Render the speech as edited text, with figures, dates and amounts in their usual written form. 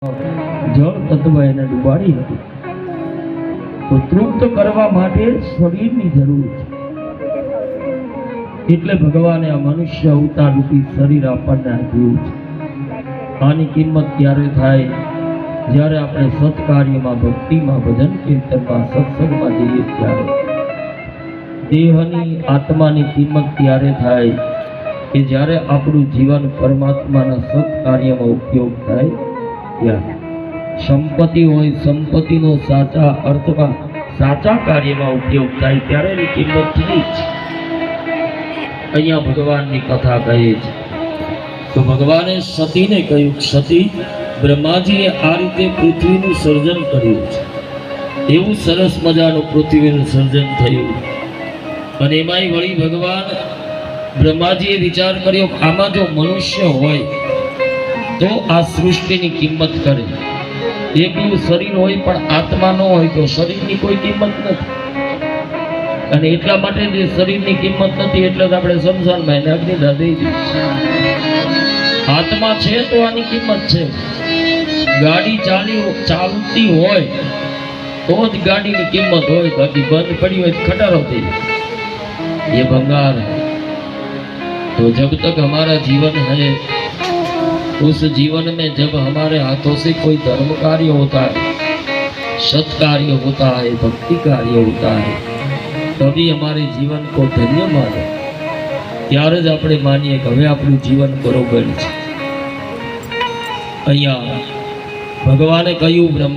જળ તત્વ એને ડૂબાડી હતી તો તૃપ્ત કરવા માટે શરીરની જરૂર છે એટલે ભગવાને આ મનુષ્ય અવતાર રૂપી શરીર આપણને આપ્યું છે। આની કિંમત ત્યારે થાય જ્યારે આપણે સત્કાર્યમાં ભક્તિમાં ભજન કીર્તનમાં સત્સંગમાં જઈએ ત્યારે દેહની આત્માની કિંમત ત્યારે થાય કે જ્યારે આપણું જીવન પરમાત્માના સત્કાર્યમાં ઉપયોગ થાય ત્યારે સંપત્તિ હોય સંપત્તિનો સાચા અર્થમાં સાચા કાર્યમાં ઉપયોગ થાય ત્યારે એની કિંમત થઈ છે। અહીંયા ભગવાનની કથા કહે છે તો ભગવાને સતીને કહ્યું સતી બ્રહ્માજીએ આ રીતે પૃથ્વીનું સર્જન કર્યું છે, એવું સરસ મજાનું પૃથ્વીનું સર્જન થયું અને એમાંય વળી ભગવાન બ્રહ્માજીએ વિચાર કર્યો આમાં જો મનુષ્ય હોય તો આ સૃષ્ટિની કિંમત કરે। એકલું શરીર હોય પણ આત્મા ન હોય તો શરીરની કોઈ કિંમત નથી અને એટલા માટે જે શરીરની કિંમત નથી એટલે જ આપણે શમશાનમાં એને અગ્નિદાહ દઈ દીધી। આત્મા છે તો આની કિંમત છે। ગાડી ચાલતી હોય તો જ ગાડીની કિંમત હોય, બાકી બંધ પડી હોય ખટારો થઈ જાય, ये भंगार है। तो जब तक हमारा जीवन है उस जीवन में जब हमारे हाथों से कोई धर्म कार्य होता है, सत्कार्य होता है, भक्ति कार्य होता है, तभी हमारे जीवन को धन्य माने, त्यारे ज आपणे मानीए कि हवे आपणुं जीवन बरोबर छे। अहींया भगवाने कह्युं ब्रह्मा